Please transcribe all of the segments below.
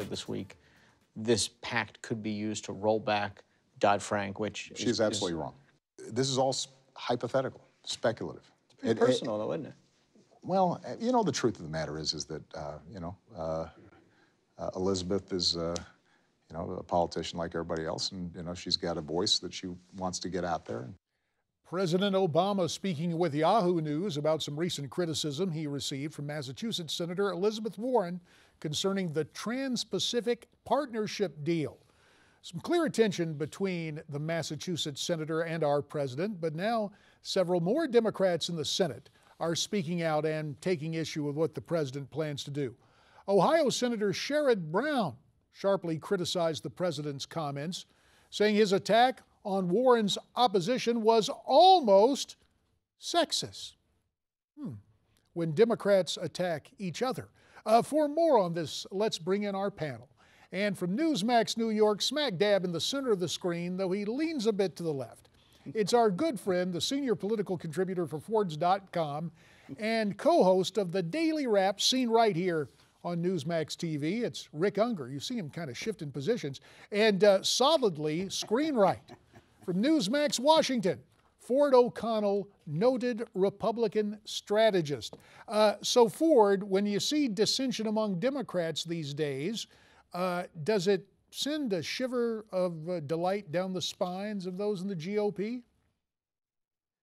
said this week this pact could be used to roll back Dodd-Frank, which she's absolutely wrong. This is all hypothetical, speculative. It's pretty personal, though, isn't it? Well, you know, the truth of the matter is that Elizabeth is, a politician like everybody else, and she's got a voice that she wants to get out there. President Obama speaking with Yahoo News about some recent criticism he received from Massachusetts Senator Elizabeth Warren concerning the Trans-Pacific Partnership deal. Some clear tension between the Massachusetts senator and our president, but now several more Democrats in the Senate are speaking out and taking issue with what the president plans to do. Ohio Senator Sherrod Brown sharply criticized the president's comments, saying his attack on Warren's opposition was almost sexist. When Democrats attack each other. For more on this, let's bring in our panel. And from Newsmax New York, smack dab in the center of the screen, though he leans a bit to the left, it's our good friend, the senior political contributor for Fords.com and co-host of the Daily Wrap, seen right here on Newsmax TV. It's Rick Ungar. You see him kind of shifting positions. And solidly screen right from Newsmax Washington, Ford O'Connell, noted Republican strategist. So Ford, when you see dissension among Democrats these days, does it send a shiver of delight down the spines of those in the GOP?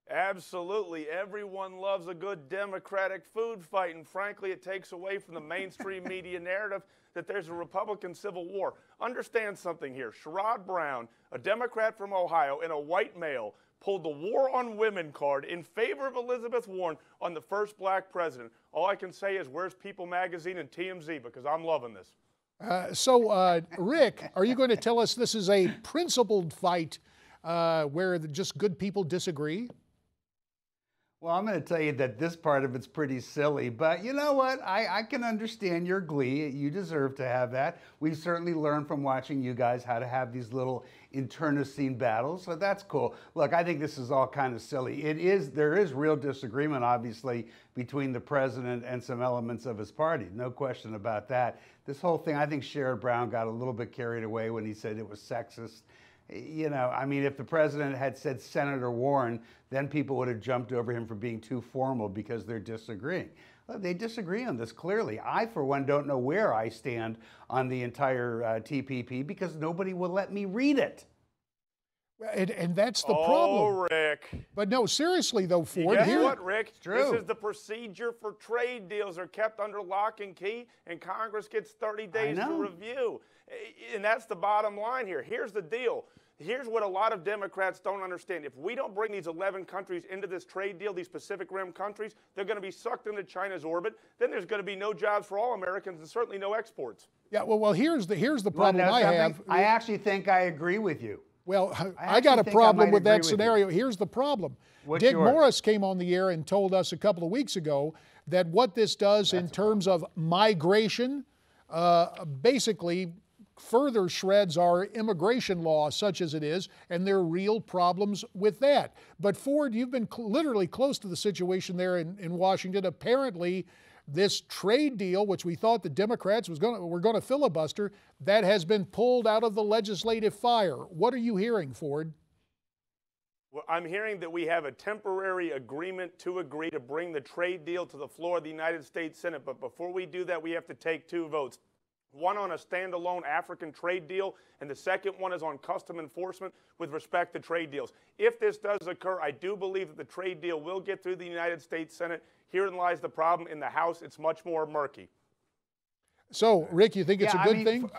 Absolutely. Everyone loves a good Democratic food fight, and frankly, it takes away from the mainstream media narrative that there's a Republican civil war. Understand something here. Sherrod Brown, a Democrat from Ohio and a white male, pulled the war on women card in favor of Elizabeth Warren on the first black president. All I can say is, where's People Magazine and TMZ? Because I'm loving this. Rick, are you going to tell us this is a principled fight where just good people disagree? Well, I'm going to tell you that this part of it's pretty silly, but you know what? I can understand your glee. You deserve to have that. We've certainly learned from watching you guys how to have these little internecine battles, so that's cool. Look, I think this is all kind of silly. There is real disagreement, obviously, between the president and some elements of his party. No question about that. This whole thing, I think Sherrod Brown got a little bit carried away when he said it was sexist. You know, I mean, if the president had said Senator Warren, then people would have jumped over him for being too formal because they're disagreeing. Well, they disagree on this clearly. I, for one, don't know where I stand on the entire TPP because nobody will let me read it. And that's the problem. Oh, Rick. But no, seriously though, Ford. Guess what, Rick? This is the procedure for trade deals are kept under lock and key, and Congress gets 30 days to review. And that's the bottom line here. Here's the deal. Here's what a lot of Democrats don't understand. If we don't bring these 11 countries into this trade deal, these Pacific Rim countries, they're going to be sucked into China's orbit. Then there's going to be no jobs for all Americans and certainly no exports. Yeah, well, here's the problem I have. I actually think I agree with you. Well, I got a problem with that scenario. Here's the problem. Dick Morris came on the air and told us a couple of weeks ago that what this does in terms of migration basically further shreds our immigration law such as it is, and there are real problems with that. But Ford, you've been literally close to the situation there in Washington. Apparently, this trade deal, which we thought the Democrats were going to filibuster, that has been pulled out of the legislative fire. What are you hearing, Ford? Well, I'm hearing that we have a temporary agreement to agree to bring the trade deal to the floor of the United States Senate. But before we do that, we have to take 2 votes. One on a standalone African trade deal, and the second one is on custom enforcement with respect to trade deals. If this does occur, I do believe that the trade deal will get through the United States Senate. Herein lies the problem. In the House, it's much more murky. So, Rick, you think it's a good thing?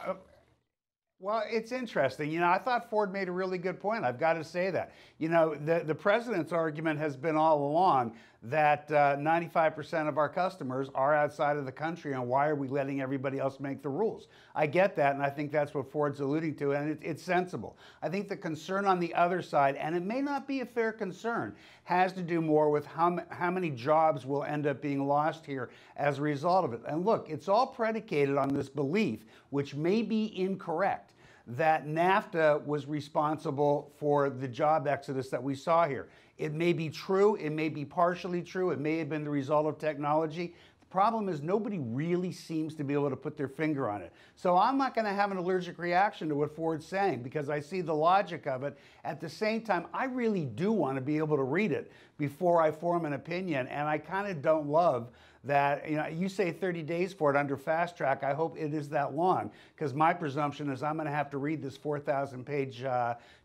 Well, it's interesting. You know, I thought Ford made a really good point. I've got to say that. You know, the president's argument has been all along that 95% of our customers are outside of the country, and why are we letting everybody else make the rules? I get that, and I think that's what Ford's alluding to, and it's sensible. I think the concern on the other side, and it may not be a fair concern, has to do more with how many jobs will end up being lost here as a result of it. And look, it's all predicated on this belief, which may be incorrect, that NAFTA was responsible for the job exodus that we saw here. It may be true, it may be partially true, it may have been the result of technology. The Problem is, nobody really seems to be able to put their finger on it. So I'm not going to have an allergic reaction to what Ford's saying because I see the logic of it. At the same time, I really do want to be able to read it before I form an opinion, and I kind of don't love that, you know, you say 30 days for it under fast track. I hope it is that long, because my presumption is I'm going to have to read this 4,000-page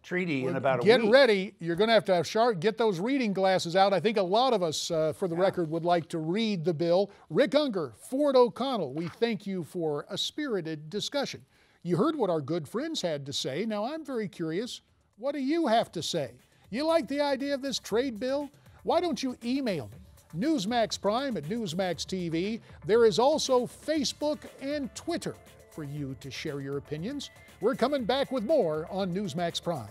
treaty in about a week. Get ready. You're going to have get those reading glasses out. I think a lot of us, for the record, would like to read the bill. Rick Ungar, Ford O'Connell, we thank you for a spirited discussion. You heard what our good friends had to say. Now, I'm very curious, what do you have to say? You like the idea of this trade bill? Why don't you email me? Newsmax Prime at Newsmax TV. There is also Facebook and Twitter for you to share your opinions. We're coming back with more on Newsmax Prime.